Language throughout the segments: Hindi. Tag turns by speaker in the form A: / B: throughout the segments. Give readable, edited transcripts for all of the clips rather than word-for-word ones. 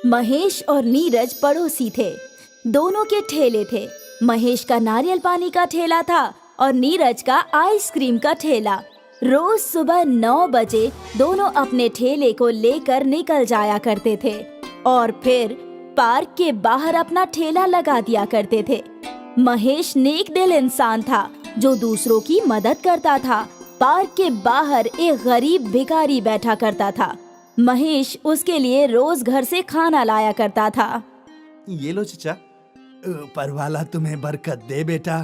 A: महेश और नीरज पड़ोसी थे। दोनों के ठेले थे। महेश का नारियल पानी का ठेला था और नीरज का आइसक्रीम का ठेला। रोज सुबह 9 बजे दोनों अपने ठेले को लेकर निकल जाया करते थे और फिर पार्क के बाहर अपना ठेला लगा दिया करते थे। महेश नेक दिल इंसान था जो दूसरों की मदद करता था। पार्क के बाहर एक गरीब भिखारी बैठा करता था। महेश उसके लिए रोज घर से खाना लाया करता था।
B: ये लो चचा, ऊपर वाला तुम्हें बरकत दे बेटा।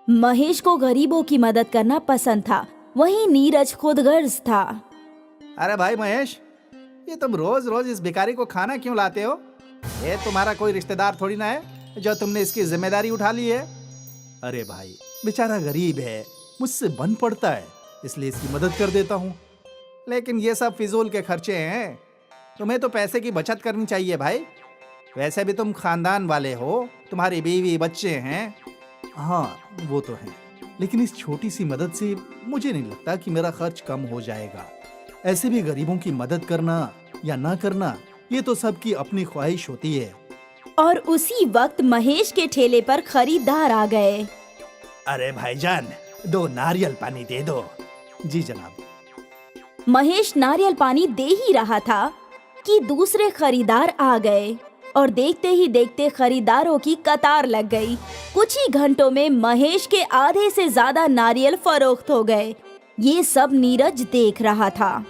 A: महेश को गरीबों की मदद करना पसंद था। वहीं नीरज खुदगर्ज था।
B: अरे भाई महेश, ये तुम रोज रोज इस भिखारी को खाना क्यों लाते हो? ये तुम्हारा कोई रिश्तेदार थोड़ी ना है जो तुमने इसकी जिम्मेदारी उठा ली है। अरे भाई, बेचारा गरीब है, मुझसे बन पड़ता है, इसलिए इसकी मदद कर देता हूँ। लेकिन ये सब फिजूल के खर्चे हैं। तुम्हें तो पैसे की बचत करनी चाहिए भाई। वैसे भी तुम खानदान वाले हो, तुम्हारी बीवी बच्चे हैं। हाँ, वो तो है, लेकिन इस छोटी सी मदद से मुझे नहीं लगता कि मेरा खर्च कम हो जाएगा। ऐसे भी गरीबों की मदद करना या ना करना, ये तो सबकी अपनी ख्वाहिश होती है।
A: और उसी वक्त महेश के ठेले पर खरीदार आ गए।
B: अरे भाईजान, 2 नारियल पानी दे दो। जी जनाब।
A: महेश नारियल पानी दे ही रहा था कि दूसरे खरीदार आ गए और देखते ही देखते खरीदारों की कतार लग गई। कुछ ही घंटों में महेश के आधे से ज्यादा नारियल फरोख्त हो गए। ये सब नीरज देख रहा था।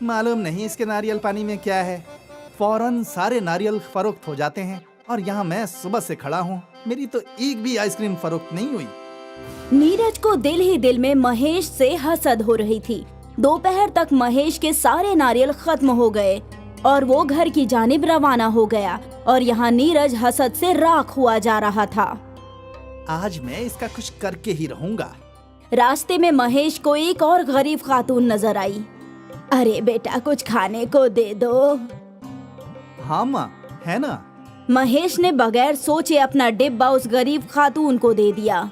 B: मालूम नहीं इसके नारियल पानी में क्या है, फौरन सारे नारियल फरोख्त हो जाते हैं और यहाँ मैं सुबह से खड़ा हूँ, मेरी तो एक भी आइसक्रीम फरोख्त नहीं हुई।
A: नीरज को दिल ही दिल में महेश से हसद हो रही थी। दोपहर तक महेश के सारे नारियल खत्म हो गए और वो घर की जानिब रवाना हो गया और यहाँ नीरज हसद से राख हुआ जा रहा था।
B: आज मैं इसका कुछ करके ही रहूंगा।
A: रास्ते में महेश को एक और गरीब खातून नजर आई। अरे बेटा, कुछ खाने को दे दो।
B: हाँ माँ, है ना।
A: महेश ने बगैर सोचे अपना डिब्बा उस गरीब खातून को दे दिया।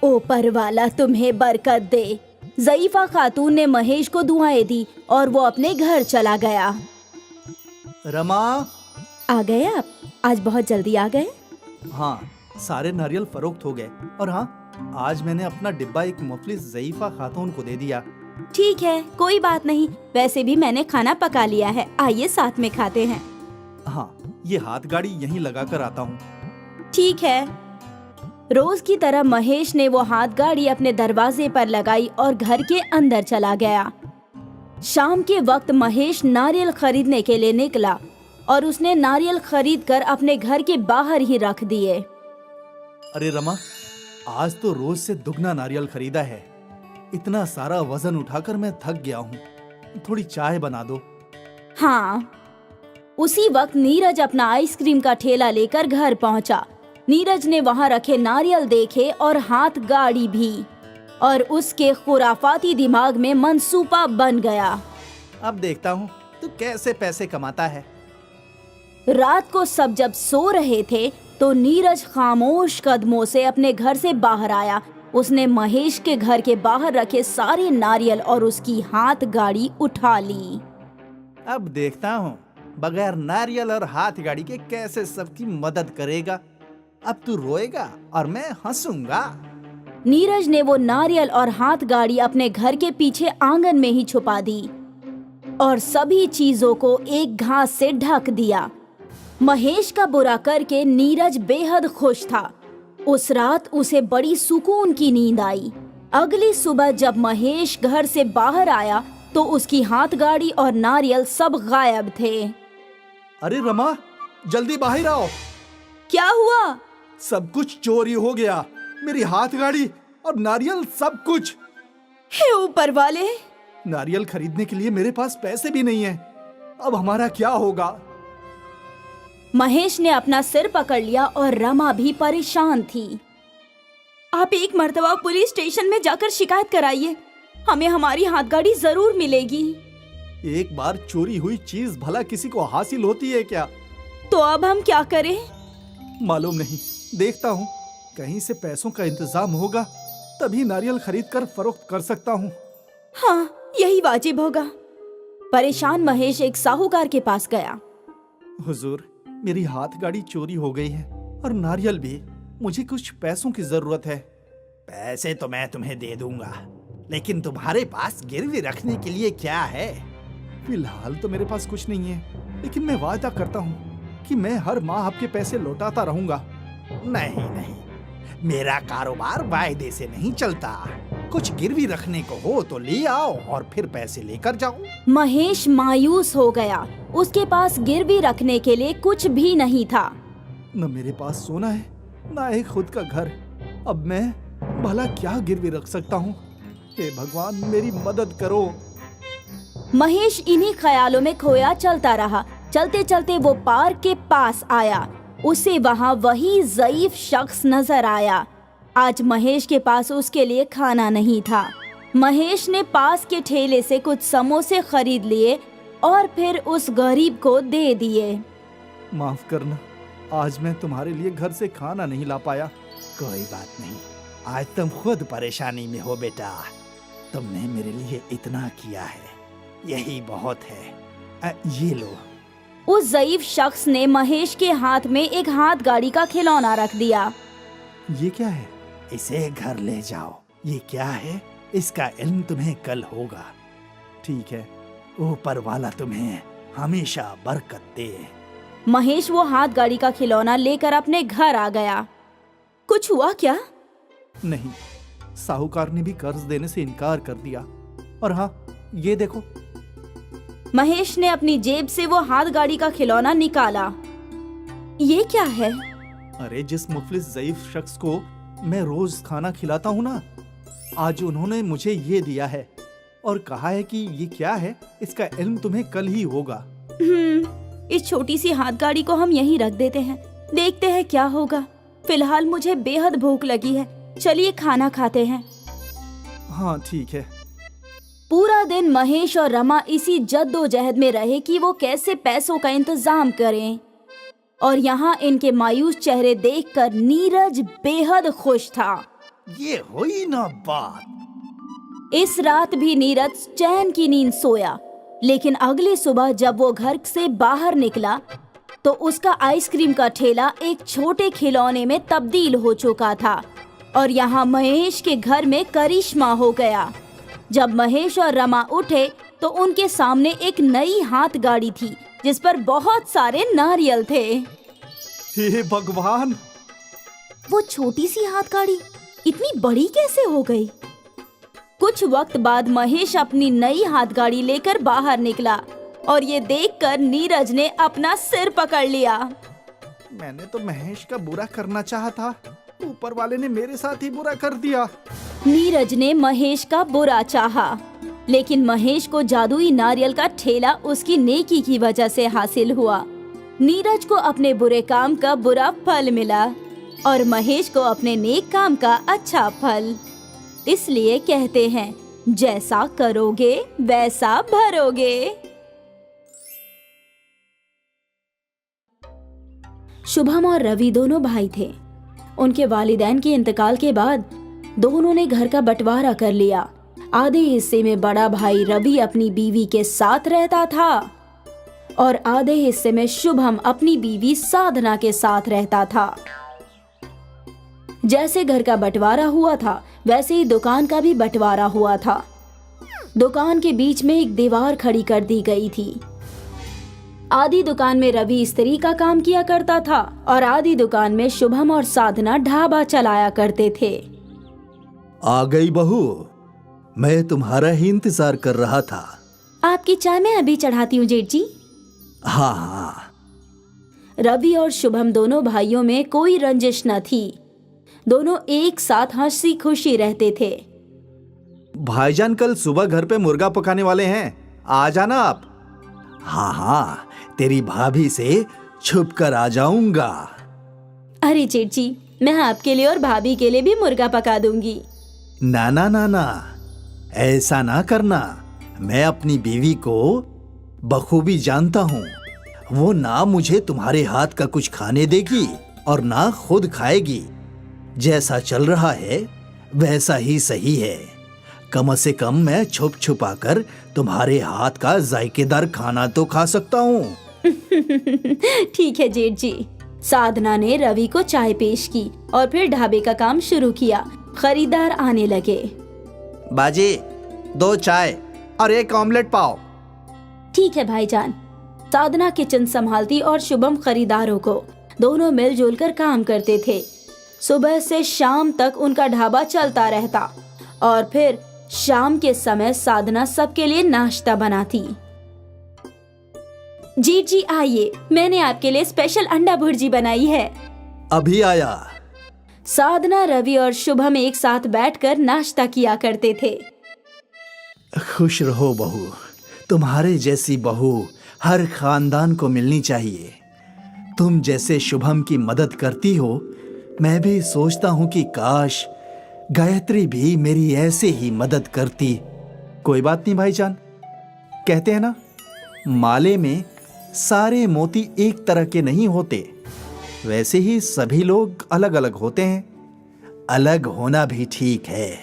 A: ऊपर वाला तुम्हें बरकत दे। ज़ईफा खातून ने महेश को दुआएं दी और वो अपने घर चला गया।
B: रमा,
A: आ गए आप? आज बहुत जल्दी आ गए।
B: हाँ, सारे नारियल फरोख्त हो गए और हाँ, आज मैंने अपना डिब्बा एक मुफलिस ज़ईफा खातून को दे दिया।
A: ठीक है, कोई बात नहीं। वैसे भी मैंने खाना पका लिया है, आइए साथ में खाते हैं।
B: हाँ, ये हाथ गाड़ी यहीं लगा कर आता हूँ।
A: ठीक है। रोज की तरह महेश ने वो हाथ गाड़ी अपने दरवाजे पर लगाई और घर के अंदर चला गया। शाम के वक्त महेश नारियल खरीदने के लिए निकला और उसने नारियल खरीदकर अपने घर के बाहर ही रख दिए।
B: अरे रमा, आज तो रोज से दुगना नारियल खरीदा है। इतना सारा वजन उठाकर मैं थक गया हूँ, थोड़ी चाय बना दो।
A: हाँ। उसी वक्त नीरज अपना आइसक्रीम का ठेला लेकर घर पहुंचा। नीरज ने वहां रखे नारियल देखे और हाथ गाड़ी भी, और उसके खुराफाती दिमाग में मंसूबा बन गया।
B: अब देखता हूँ तू कैसे पैसे कमाता है।
A: रात को सब जब सो रहे थे तो नीरज खामोश कदमों से अपने घर से बाहर आया। उसने महेश के घर के बाहर रखे सारे नारियल और उसकी हाथ गाड़ी उठा ली।
B: अब देखता हूँ बगैर नारियल और हाथ गाड़ी के कैसे सबकी मदद करेगा। अब तू रोएगा और मैं हंसूंगा।
A: नीरज ने वो नारियल और हाथ गाड़ी अपने घर के पीछे आंगन में ही छुपा दी और सभी चीजों को एक घास से ढक दिया। महेश का बुरा करके नीरज बेहद खुश था। उस रात उसे बड़ी सुकून की नींद आई। अगली सुबह जब महेश घर से बाहर आया तो उसकी हाथ गाड़ी और नारियल सब गायब थे।
B: अरे रमा, जल्दी बाहर आओ।
A: क्या हुआ?
B: सब कुछ चोरी हो गया, मेरी हाथ गाड़ी और नारियल सब कुछ।
A: हे ऊपर वाले!
B: नारियल खरीदने के लिए मेरे पास पैसे भी नहीं है। अब हमारा क्या होगा?
A: महेश ने अपना सिर पकड़ लिया और रमा भी परेशान थी। आप एक मर्तबा पुलिस स्टेशन में जाकर शिकायत कराइए, हमें हमारी हाथ गाड़ी जरूर मिलेगी।
B: एक बार चोरी हुई चीज भला किसी को हासिल होती है क्या?
A: तो अब हम क्या करें?
B: मालूम नहीं, देखता हूँ कहीं से पैसों का इंतजाम होगा तभी नारियल खरीद कर फरोख्त कर सकता हूँ।
A: हाँ, यही वाजिब होगा। परेशान महेश एक साहूकार के पास गया।
B: हुजूर, मेरी हाथ गाड़ी चोरी हो गई है और नारियल भी। मुझे कुछ पैसों की जरूरत है। पैसे तो मैं तुम्हें दे दूंगा, लेकिन तुम्हारे पास गिरवी रखने के लिए क्या है? फिलहाल तो मेरे पास कुछ नहीं है, लेकिन मैं वादा करता हूँ कि मैं हर माह आपके पैसे लौटाता रहूंगा। नहीं नहीं, मेरा कारोबार वायदे से नहीं चलता। कुछ गिरवी रखने को हो तो ले आओ और फिर पैसे लेकर जाओ।
A: महेश मायूस हो गया। उसके पास गिरवी रखने के लिए कुछ भी नहीं था।
B: न मेरे पास सोना है, न एक खुद का घर। अब मैं भला क्या गिरवी रख सकता हूँ? हे भगवान, मेरी मदद करो।
A: महेश इन्हीं ख्यालों में खोया चलता रहा। चलते चलते वो पार्क के पास आया। उसे वहाँ वही ज़ईफ शख्स नजर आया। आज महेश के पास उसके लिए खाना नहीं था। महेश ने पास के ठेले से कुछ समोसे खरीद लिए और फिर उस गरीब को दे दिए।
B: माफ करना, आज मैं तुम्हारे लिए घर से खाना नहीं ला पाया। कोई बात नहीं, आज तुम खुद परेशानी में हो बेटा। तुमने मेरे लिए इतना किया है, यही बहुत है। ये लो।
A: उस ज़ईफ शख्स ने महेश के हाथ में एक हाथ गाड़ी का खिलौना रख दिया।
B: ये क्या है? इसे घर ले जाओ। ये क्या है? इसका इल्म तुम्हें कल होगा। ठीक है, ऊपर वाला तुम्हें हमेशा बरकत दे।
A: महेश वो हाथ गाड़ी का खिलौना लेकर अपने घर आ गया। कुछ हुआ क्या?
B: नहीं, साहूकार ने भी कर्ज देने से इनकार कर दिया। और हाँ, ये देखो।
A: महेश ने अपनी जेब से वो हाथ गाड़ी का खिलौना निकाला। ये क्या है?
B: अरे, जिस मुफलिस ज़ईफ शख्स को मैं रोज खाना खिलाता हूँ ना, आज उन्होंने मुझे ये दिया है और कहा है कि ये क्या है, इसका इल्म तुम्हें कल ही होगा।
A: इस छोटी सी हाथ गाड़ी को हम यहीं रख देते हैं, देखते हैं क्या होगा। फिलहाल मुझे बेहद भूख लगी है, चलिए खाना खाते हैं।
B: हाँ ठीक है।
A: पूरा दिन महेश और रमा इसी जद्दोजहद में रहे कि वो कैसे पैसों का इंतजाम करें। और यहाँ इनके मायूस चेहरे देखकर नीरज बेहद खुश था।
B: ये हुई ना बात।
A: इस रात भी नीरज चैन की नींद सोया, लेकिन अगली सुबह जब वो घर से बाहर निकला तो उसका आइसक्रीम का ठेला एक छोटे खिलौने में तब्दील हो चुका था। और यहाँ महेश के घर में करिश्मा हो गया। जब महेश और रमा उठे तो उनके सामने एक नई हाथ गाड़ी थी जिस पर बहुत सारे नारियल थे।
B: हे भगवान!
A: वो छोटी सी हाथ गाड़ी इतनी बड़ी कैसे हो गई? कुछ वक्त बाद महेश अपनी नई हाथ गाड़ी लेकर बाहर निकला और ये देखकर नीरज ने अपना सिर पकड़ लिया।
B: मैंने तो महेश का बुरा करना चाहा था, ऊपर वाले ने मेरे साथ ही बुरा कर दिया।
A: नीरज ने महेश का बुरा चाहा, लेकिन महेश को जादुई नारियल का ठेला उसकी नेकी की वजह से हासिल हुआ। नीरज को अपने बुरे काम का बुरा फल मिला और महेश को अपने नेक काम का अच्छा फल। इसलिए कहते हैं, जैसा करोगे वैसा भरोगे। शुभम और रवि दोनों भाई थे। उनके वालिदैन के इंतकाल के बाद दोनों ने घर का बंटवारा कर लिया। आधे हिस्से में बड़ा भाई रवि अपनी बीवी के साथ रहता था और आधे हिस्से में शुभम अपनी बीवी साधना के साथ रहता था। जैसे घर का बंटवारा हुआ था वैसे ही दुकान का भी बंटवारा हुआ था। दुकान के बीच में एक दीवार खड़ी कर दी गई थी। आधी दुकान में रवि इस्त्री का काम किया करता था और आधी दुकान में शुभम और साधना ढाबा चलाया करते थे।
B: आ गई बहू, मैं तुम्हारा ही इंतजार कर रहा था।
A: आपकी चाय मैं अभी चढ़ाती हूँ जेठ जी।
B: हाँ हाँ।
A: रवि और शुभम दोनों भाइयों में कोई रंजिश न थी। दोनों एक साथ हंसी खुशी रहते थे।
B: भाईजान कल सुबह घर पे मुर्गा पकाने वाले हैं, आ जाना आप। हाँ हाँ, तेरी भाभी से छुप कर आ जाऊंगा।
A: अरे जेठ जी, मैं आपके लिए और भाभी के लिए भी मुर्गा पका दूंगी।
B: ना ना ना ना, ऐसा ना करना। मैं अपनी बीवी को बखूबी जानता हूँ। वो ना मुझे तुम्हारे हाथ का कुछ खाने देगी और ना खुद खाएगी। जैसा चल रहा है वैसा ही सही है। कम से कम मैं छुप छुपा कर तुम्हारे हाथ का जायकेदार खाना तो खा सकता हूँ।
A: ठीक है जेठ जी। साधना ने रवि को चाय पेश की और फिर ढाबे का काम शुरू किया। खरीदार आने लगे।
B: बाजी 2 चाय और 1 ऑमलेट पाव।
A: ठीक है भाईजान। साधना किचन संभालती और शुभम खरीदारों को। दोनों मिलजुल कर काम करते थे। सुबह से शाम तक उनका ढाबा चलता रहता और फिर शाम के समय साधना सबके लिए नाश्ता बनाती। जी आइए, मैंने आपके लिए स्पेशल अंडा भुर्जी बनाई है।
B: अभी आया।
A: साधना, रवि और शुभम एक साथ बैठकर नाश्ता किया करते थे।
B: खुश रहो बहू, तुम्हारे जैसी बहू हर खानदान को मिलनी चाहिए। तुम जैसे शुभम की मदद करती हो, मैं भी सोचता हूँ कि काश गायत्री भी मेरी ऐसे ही मदद करती। कोई बात नहीं भाईजान, कहते हैं ना माले में सारे मोती एक तरह के नहीं होते, वैसे ही सभी लोग अलग अलग होते हैं। अलग होना भी ठीक है।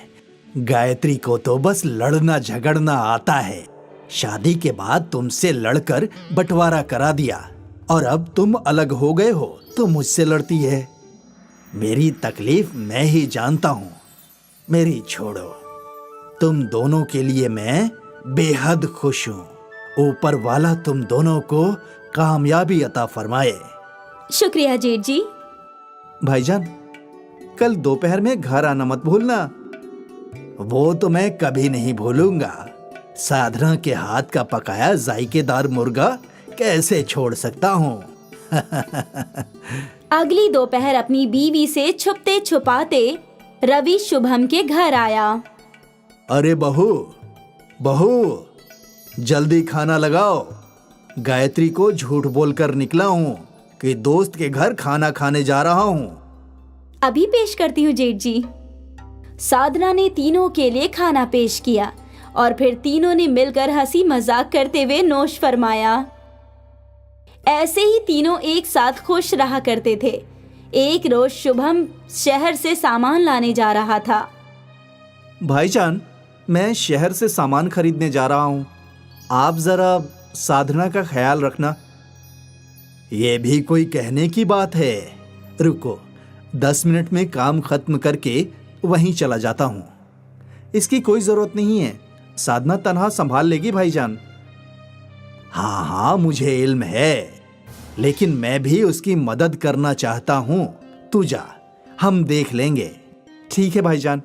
B: गायत्री को तो बस लड़ना झगड़ना आता है। शादी के बाद तुमसे लड़कर बंटवारा करा दिया और अब तुम अलग हो गए हो तो मुझसे लड़ती है। मेरी तकलीफ मैं ही जानता हूँ। मेरी छोड़ो, तुम दोनों के लिए मैं बेहद खुश हूँ। ऊपर वाला तुम दोनों को कामयाबी अता फरमाए।
A: शुक्रिया जेठ जी।
B: भाईजान, कल दोपहर में घर आना मत भूलना। वो तो मैं कभी नहीं भूलूंगा। साधना के हाथ का पकाया जायकेदार मुर्गा कैसे छोड़ सकता हूँ।
A: अगली दोपहर अपनी बीवी से छुपते छुपाते रवि शुभम के घर आया।
B: अरे बहू जल्दी खाना लगाओ। गायत्री को झूठ बोलकर निकला हूँ कि दोस्त के घर खाना खाने जा रहा हूँ।
A: अभी पेश करती हूँ जेठ जी। साधना ने तीनों के लिए खाना पेश किया और फिर तीनों ने मिलकर हंसी मजाक करते हुए नोश फरमाया। ऐसे ही तीनों एक साथ खुश रहा करते थे। एक रोज शुभम शहर से सामान लाने जा रहा था।
B: भाईजान, मैं शहर से सामान खरीदने जा रहा हूँ, आप जरा साधना का ख्याल रखना। ये भी कोई कहने की बात है। रुको, 10 मिनट में काम खत्म करके वहीं चला जाता हूँ। इसकी कोई जरूरत नहीं है, साधना तन्हा संभाल लेगी भाईजान। हाँ, मुझे इल्म है, लेकिन मैं भी उसकी मदद करना चाहता हूँ। तू जा, हम देख लेंगे। ठीक है भाईजान।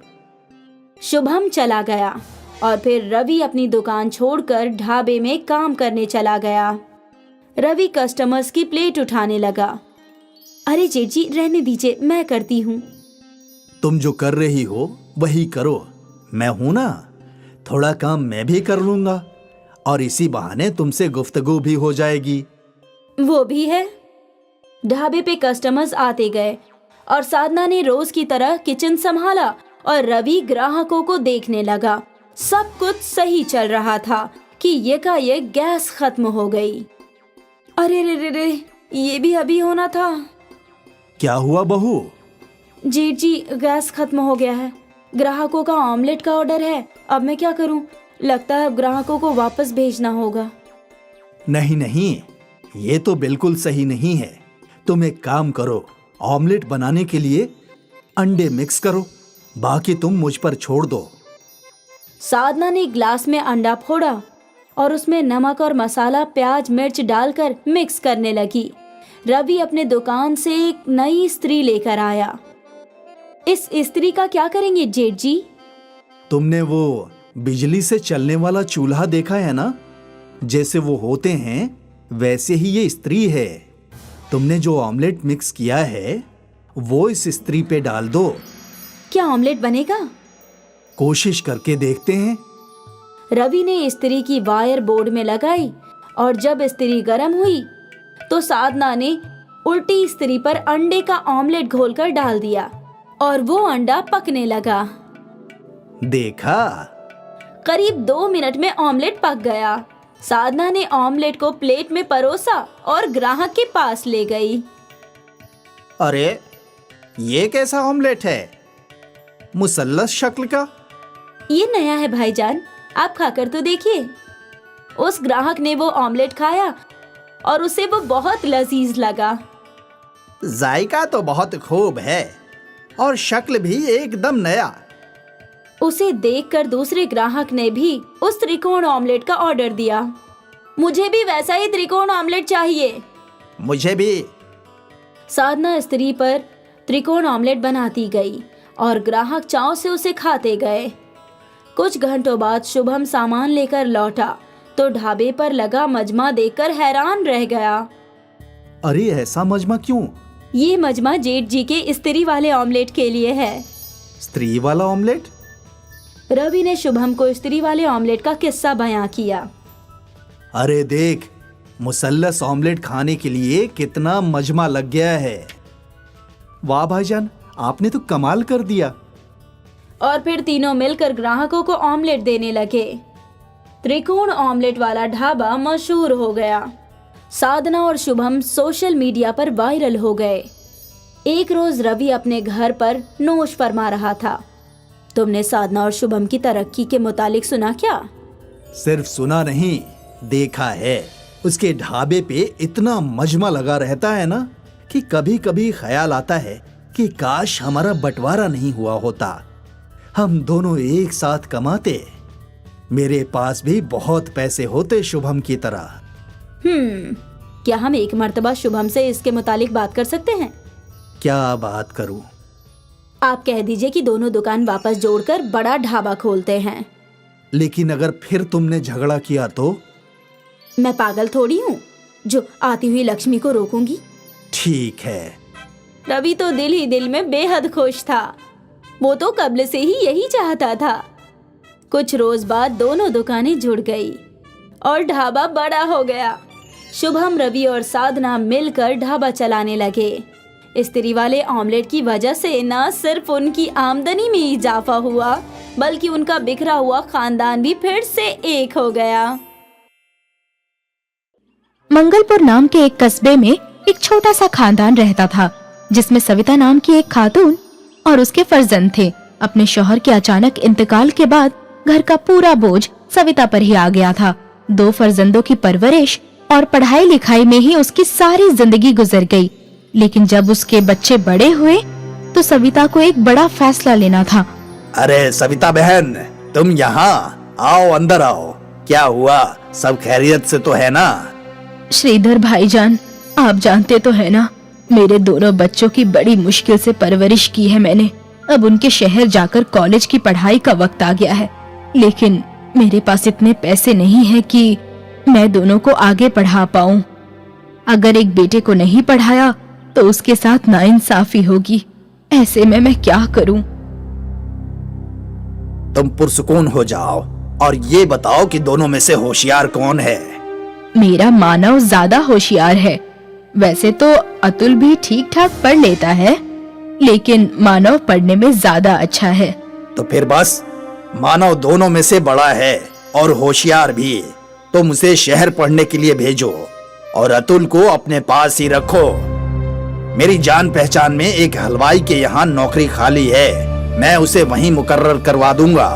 A: शुभम चला गया और फिर रवि अपनी दुकान छोड़कर ढाबे में काम करने चला गया। रवि कस्टमर्स की प्लेट उठाने लगा। अरे जेठ जी, रहने दीजिए, मैं करती हूँ।
B: तुम जो कर रही हो वही करो, मैं हूं ना। थोड़ा काम मैं भी कर लूंगा और इसी बहाने तुमसे गुफ्तगू भी हो जाएगी।
A: वो भी है। ढाबे पे कस्टमर्स आते गए और साधना ने रोज की तरह किचन संभाला और रवि ग्राहकों को देखने लगा। सब कुछ सही चल रहा था कि यकायक गैस खत्म हो गई। अरे रे, ये भी अभी होना था।
B: क्या हुआ बहू?
A: जेठ जी, गैस खत्म हो गया है। ग्राहकों का ऑमलेट का ऑर्डर है। अब मैं क्या करूं? लगता है अब ग्राहकों को वापस भेजना होगा।
B: नहीं, ये तो बिल्कुल सही नहीं है। तुम एक काम करो, ऑमलेट बनाने के लिए अंडे मिक्स करो, बाकी तुम मुझ पर छोड़ दो।
A: साधना ने ग्लास में अंडा फोड़ा और उसमें नमक और मसाला, प्याज, मिर्च डालकर मिक्स करने लगी। रवि अपने दुकान से एक नई इस्त्री लेकर आया। इस इस्त्री का क्या करेंगे जेठ जी?
B: तुमने वो बिजली से चलने वाला चूल्हा देखा है ना? जैसे वो होते हैं वैसे ही ये इस्त्री है। तुमने जो ऑमलेट मिक्स किया है वो इस इस्त्री पे डाल दो।
A: क्या ऑमलेट बनेगा?
B: कोशिश करके देखते हैं।
A: रवि ने इस्त्री की वायर बोर्ड में लगाई और जब इस्त्री गर्म हुई तो साधना ने उल्टी इस्त्री पर अंडे का ऑमलेट घोलकर डाल दिया और वो अंडा पकने लगा।
B: देखा?
A: करीब 2 मिनट में ऑमलेट पक गया। साधना ने ऑमलेट को प्लेट में परोसा और ग्राहक के पास ले गई।
B: अरे, ये कैसा ऑमलेट है? मुसल्लस शक्ल का।
A: ये नया है भाईजान, आप खाकर तो देखिए। उस ग्राहक ने वो ऑमलेट खाया और उसे वो बहुत लजीज लगा।
B: जायका तो बहुत खूब है और शक्ल भी एकदम नया।
A: उसे देखकर दूसरे ग्राहक ने भी उस त्रिकोण ऑमलेट का ऑर्डर दिया। मुझे भी वैसा ही त्रिकोण ऑमलेट चाहिए।
B: मुझे भी।
A: साधना स्त्री पर त्रिकोण ऑमलेट बनाती गई और ग्राहक चाव से उसे खाते गए। कुछ घंटों बाद शुभम सामान लेकर लौटा तो ढाबे पर लगा मजमा देखकर हैरान रह गया।
B: अरे ऐसा मजमा क्यों?
A: ये मजमा जेठ जी के स्त्री वाले ऑमलेट के लिए है।
B: स्त्री वाला ऑमलेट?
A: रवि ने शुभम को स्त्री वाले ऑमलेट का किस्सा बयां किया।
B: अरे देख, मुसल्लस ऑमलेट खाने के लिए कितना मजमा लग गया है। वाह भाईजान, आपने तो कमाल कर दिया।
A: और फिर तीनों मिलकर ग्राहकों को ऑमलेट देने लगे। त्रिकोण ऑमलेट वाला ढाबा मशहूर हो गया। साधना और शुभम सोशल मीडिया पर वायरल हो गए। एक रोज रवि अपने घर पर नोश फरमा रहा था। तुमने साधना और शुभम की तरक्की के मुतालिक सुना क्या?
B: सिर्फ सुना नहीं, देखा है। उसके ढाबे पे इतना मजमा लगा रहता है ना कि कभी कभी ख्याल आता है कि काश हमारा बंटवारा नहीं हुआ होता, हम दोनों एक साथ कमाते, मेरे पास भी बहुत पैसे होते शुभम की तरह।
A: क्या हम एक मर्तबा शुभम से इसके मुतालिक बात कर सकते हैं?
B: क्या बात करूं?
A: आप कह दीजिए कि दोनों दुकान वापस जोड़कर बड़ा ढाबा खोलते हैं।
B: लेकिन अगर फिर तुमने झगड़ा किया तो?
A: मैं पागल थोड़ी हूँ जो आती हुई लक्ष्मी को रोकूंगी।
B: ठीक है।
A: रवि तो दिल ही दिल में बेहद खुश था। वो तो कब्ल से ही यही चाहता था। कुछ रोज बाद दोनों दुकानें जुड़ गई और ढाबा बड़ा हो गया। शुभम, रवि और साधना मिलकर ढाबा चलाने लगे। स्त्री वाले ऑमलेट की वजह से न सिर्फ उनकी आमदनी में इजाफा हुआ बल्कि उनका बिखरा हुआ खानदान भी फिर से एक हो गया।
C: मंगलपुर नाम के एक कस्बे में एक छोटा सा खानदान रहता था जिसमें सविता नाम की एक खातून और उसके फर्जंद थे। अपने शौहर के अचानक इंतकाल के बाद घर का पूरा बोझ सविता पर ही आ गया था। 2 फर्जंदों की परवरिश और पढ़ाई लिखाई में ही उसकी सारी जिंदगी गुजर गई। लेकिन जब उसके बच्चे बड़े हुए तो सविता को एक बड़ा फैसला लेना था।
B: अरे सविता बहन, तुम यहाँ आओ, अंदर आओ। क्या हुआ, सब खैरियत से तो है ना?
C: श्रीधर भाईजान, आप जानते तो है ना, मेरे दोनों बच्चों की बड़ी मुश्किल से परवरिश की है मैंने। अब उनके शहर जाकर कॉलेज की पढ़ाई का वक्त आ गया है, लेकिन मेरे पास इतने पैसे नहीं है कि मैं दोनों को आगे पढ़ा पाऊं। अगर एक बेटे को नहीं पढ़ाया तो उसके साथ नाइंसाफी होगी। ऐसे में मैं क्या करूं?
B: तुम पुरसुकून हो जाओ और ये बताओ कि दोनों में से होशियार कौन है?
C: मेरा मानव ज्यादा होशियार है। वैसे तो अतुल भी ठीक ठाक पढ़ लेता है, लेकिन मानव पढ़ने में ज्यादा अच्छा है।
B: तो फिर बस, मानव दोनों में से बड़ा है और होशियार भी। तुम उसे शहर पढ़ने के लिए भेजो और अतुल को अपने पास ही रखो। मेरी जान पहचान में एक हलवाई के यहाँ नौकरी खाली है, मैं उसे वहीं मुकर्रर करवा दूंगा।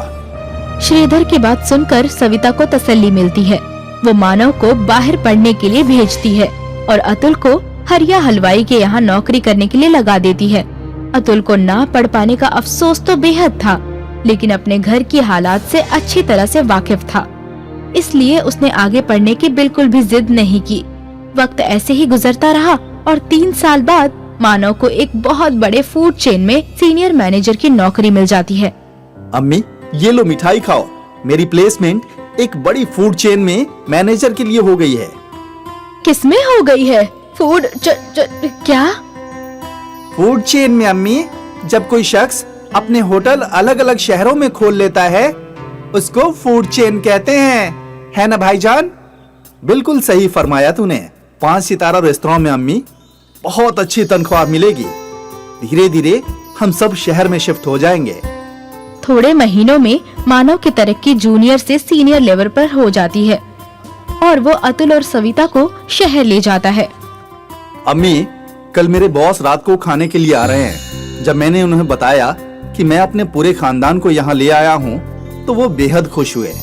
C: श्रीधर की बात सुनकर सविता को तसल्ली मिलती है। वो मानव को बाहर पढ़ने के लिए भेजती है और अतुल को हरिया हलवाई के यहाँ नौकरी करने के लिए लगा देती है। अतुल को ना पढ़ पाने का अफसोस तो बेहद था, लेकिन अपने घर की हालात से अच्छी तरह से वाकिफ था, इसलिए उसने आगे पढ़ने की बिल्कुल भी जिद नहीं की। वक्त ऐसे ही गुजरता रहा और 3 साल बाद मानव को एक बहुत बड़े फूड चेन में सीनियर मैनेजर की नौकरी मिल जाती है।
B: अम्मी, ये लो मिठाई खाओ। मेरी प्लेसमेंट एक बड़ी फूड चेन में मैनेजर के लिए हो गई है।
C: किसमें हो गई है? फूड क्या?
B: फूड चेन में अम्मी। जब कोई शख्स अपने होटल अलग अलग शहरों में खोल लेता है उसको फूड चेन कहते हैं, है ना भाईजान? बिल्कुल सही फरमाया तूने। 5 सितारा रेस्तरां में अम्मी बहुत अच्छी तनख्वाह मिलेगी। धीरे धीरे हम सब शहर में शिफ्ट हो जाएंगे।
C: थोड़े महीनों में मानव की तरक्की जूनियर से सीनियर लेवल पर हो जाती है और वो अतुल और सविता को शहर ले जाता है।
B: अम्मी, कल मेरे बॉस रात को खाने के लिए आ रहे हैं। जब मैंने उन्हें बताया कि मैं अपने पूरे खानदान को यहाँ ले आया हूँ तो वो बेहद खुश हुए।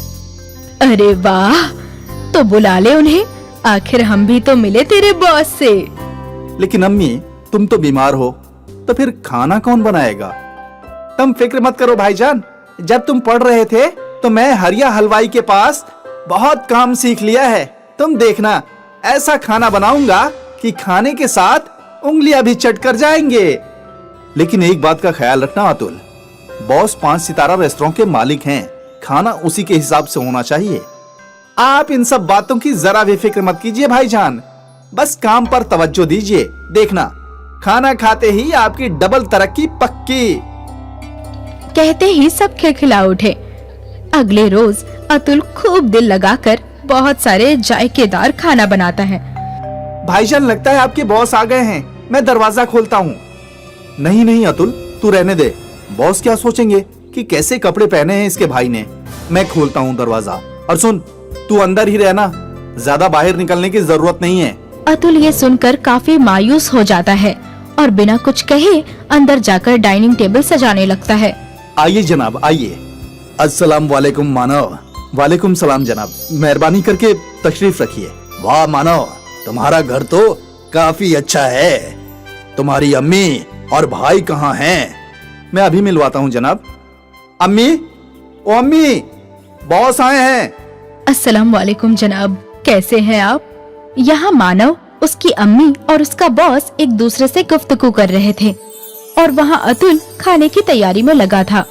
C: अरे वाह, तो बुला ले उन्हें। आखिर हम भी तो मिले तेरे बॉस से।
B: लेकिन अम्मी, तुम तो बीमार हो, तो फिर खाना कौन बनाएगा? तुम फिक्र मत करो भाईजान, जब तुम पढ़ रहे थे तो मैं हरिया हलवाई के पास बहुत काम सीख लिया है। तुम देखना, ऐसा खाना बनाऊंगा कि खाने के साथ उंगलियां भी चट कर जाएंगे। लेकिन एक बात का ख्याल रखना अतुल, बॉस 5 सितारा रेस्टोरेंट के मालिक हैं, खाना उसी के हिसाब से होना चाहिए। आप इन सब बातों की जरा भी फिक्र मत कीजिए भाईजान, बस काम पर तवज्जो दीजिए। देखना, खाना खाते ही आपकी डबल तरक्की पक्की।
C: कहते ही सब खिलखिला उठे। अगले रोज अतुल खूब दिल लगाकर बहुत सारे जायकेदार खाना बनाता है।
B: भाईजान, लगता है आपके बॉस आ गए हैं, मैं दरवाजा खोलता हूँ। नहीं नहीं अतुल, तू रहने दे। बॉस क्या सोचेंगे कि कैसे कपड़े पहने हैं इसके भाई ने। मैं खोलता हूँ दरवाजा। और सुन, तू अंदर ही रहना, ज्यादा बाहर निकलने की जरूरत नहीं है।
C: अतुल ये सुनकर काफी मायूस हो जाता है और बिना कुछ कहे अंदर जाकर डाइनिंग टेबल सजाने लगता है।
B: आइए जनाब, आइए। अस्सलाम वालेकुम मानव। वालेकुम सलाम जनाब, मेहरबानी करके तशरीफ रखिए। वाह मानव, तुम्हारा घर तो काफी अच्छा है। तुम्हारी अम्मी और भाई कहाँ हैं? मैं अभी मिलवाता हूँ जनाब। अम्मी, ओ अम्मी, बॉस आए हैं।
C: अस्सलाम वालेकुम जनाब, कैसे हैं आप? यहाँ मानव, उसकी अम्मी और उसका बॉस एक दूसरे से गुफ्तगू कर रहे थे और वहाँ अतुल खाने की तैयारी में लगा था।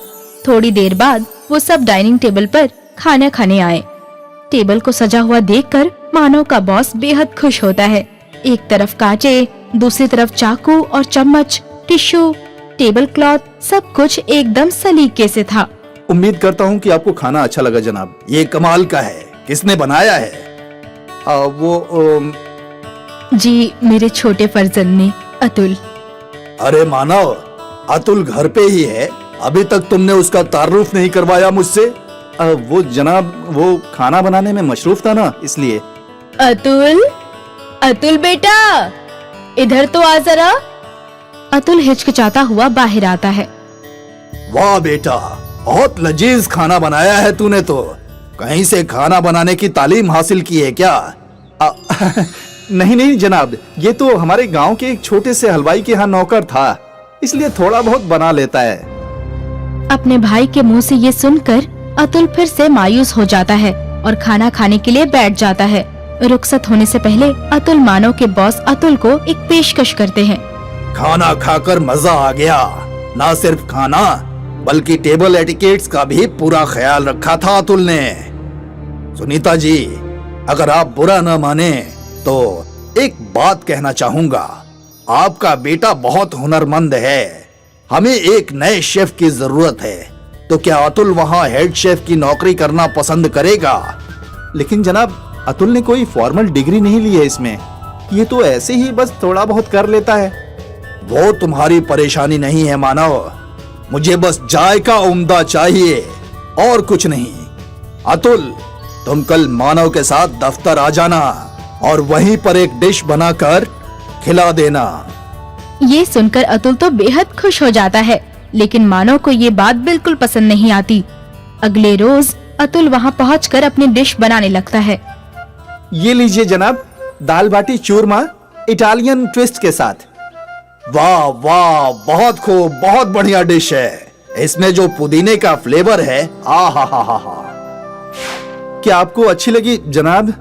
C: थोड़ी देर बाद वो सब डाइनिंग टेबल पर खाना खाने आए। टेबल को सजा हुआ देखकर मानव का बॉस बेहद खुश होता है। एक तरफ कांचे, दूसरी तरफ चाकू और चम्मच, टिश्यू, टेबल क्लॉथ, सब कुछ एकदम सलीके से था।
B: उम्मीद करता हूँ कि आपको खाना अच्छा लगा जनाब। ये कमाल का है, किसने बनाया है?
C: जी, मेरे छोटे फर्जंद ने, अतुल।
B: अरे मानव, अतुल घर पे ही है, अभी तक तुमने उसका तारुफ नहीं करवाया मुझसे। वो जनाब, वो खाना बनाने में मशरूफ था ना, इसलिए।
C: अतुल, अतुल बेटा, इधर तो आ जरा। अतुल हिचकिचाता हुआ बाहर आता है।
B: वाह बेटा, बहुत लजीज खाना बनाया है तूने तो। कहीं से खाना बनाने की तालीम हासिल की है क्या? नहीं नहीं जनाब, ये तो हमारे गांव के एक छोटे से हलवाई के यहाँ नौकर था, इसलिए थोड़ा बहुत बना लेता है।
C: अपने भाई के मुंह से ये सुनकर अतुल फिर से मायूस हो जाता है और खाना खाने के लिए बैठ जाता है। रुखसत होने से पहले अतुल मानव के बॉस अतुल को एक पेशकश करते हैं।
B: खाना खाकर मजा आ गया। ना सिर्फ खाना, बल्कि टेबल एटिकेट्स का भी पूरा ख्याल रखा था अतुल ने। सुनीता जी, अगर आप बुरा न माने तो एक बात कहना चाहूंगा। आपका बेटा बहुत हुनरमंद है, हमें एक नए शेफ की जरूरत है, तो क्या अतुल वहाँ हेड शेफ की नौकरी करना पसंद करेगा? लेकिन जनाब, अतुल ने कोई फॉर्मल डिग्री नहीं ली है इसमें, ये तो ऐसे ही बस थोड़ा बहुत कर लेता है। वो तुम्हारी परेशानी नहीं है मानव, मुझे बस जायका उम्दा चाहिए और कुछ नहीं। अतुल, तुम कल मानव के साथ दफ्तर आ जाना और वहीं पर एक डिश बनाकर खिला देना।
C: ये सुनकर अतुल तो बेहद खुश हो जाता है, लेकिन मानव को ये बात बिल्कुल पसंद नहीं आती। अगले रोज अतुल वहाँ पहुँचकर अपनी डिश बनाने लगता है।
B: ये लीजिए जनाब, दाल बाटी चूरमा इटालियन ट्विस्ट के साथ। वाह वाह, बहुत खूब, बहुत बढ़िया डिश है। इसमें जो पुदीने का फ्लेवर है, आ हा हा हा हा। क्या आपको अच्छी लगी जनाब?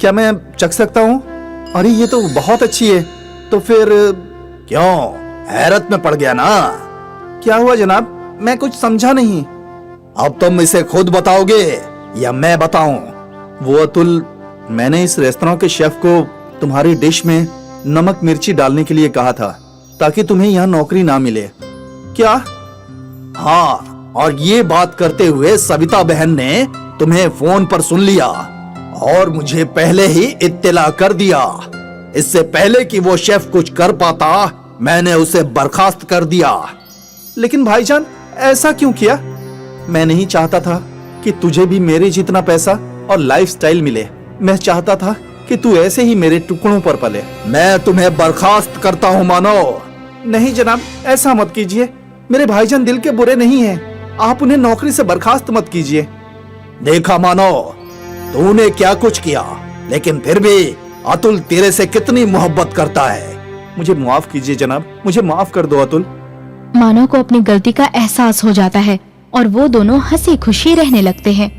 B: क्या मैं चख सकता हूँ? अरे ये तो बहुत अच्छी है। तो फिर क्यों हैरत में पड़ गया ना? क्या हुआ जनाब? मैं कुछ समझा नहीं। अब तुम इसे खुद बताओगे या मैं बताऊं? वो अतुल, मैंने इस रेस्तरां के शेफ को तुम्हारी डिश में नमक मिर्ची डालने के लिए कहा था, ताकि तुम्हें यहाँ नौकरी ना मिले। क्या? हाँ, और ये बात करते हुए सविता बहन ने तुम्हें फोन पर सुन लिया और मुझे पहले ही इत्तला कर दिया। इससे पहले कि वो शेफ कुछ कर पाता, मैंने उसे बर्खास्त कर दिया। लेकिन भाईजान, ऐसा क्यों किया? मैं नहीं चाहता था कि तुझे भी मेरे जितना पैसा और लाइफस्टाइल मिले। मैं चाहता था कि तू ऐसे ही मेरे टुकड़ों पर पले। मैं तुम्हें बर्खास्त करता हूँ मानो। नहीं जनाब, ऐसा मत कीजिए। मेरे भाईजान दिल के बुरे नहीं हैं, आप उन्हें नौकरी से बर्खास्त मत कीजिए। देखा मानो, तूने क्या कुछ किया, लेकिन फिर भी
D: अतुल तेरे से कितनी मोहब्बत करता है।
B: मुझे माफ कीजिए जनाब, मुझे माफ कर दो अतुल।
C: मानव को अपनी गलती का एहसास हो जाता है और वो दोनों हंसी खुशी रहने लगते हैं।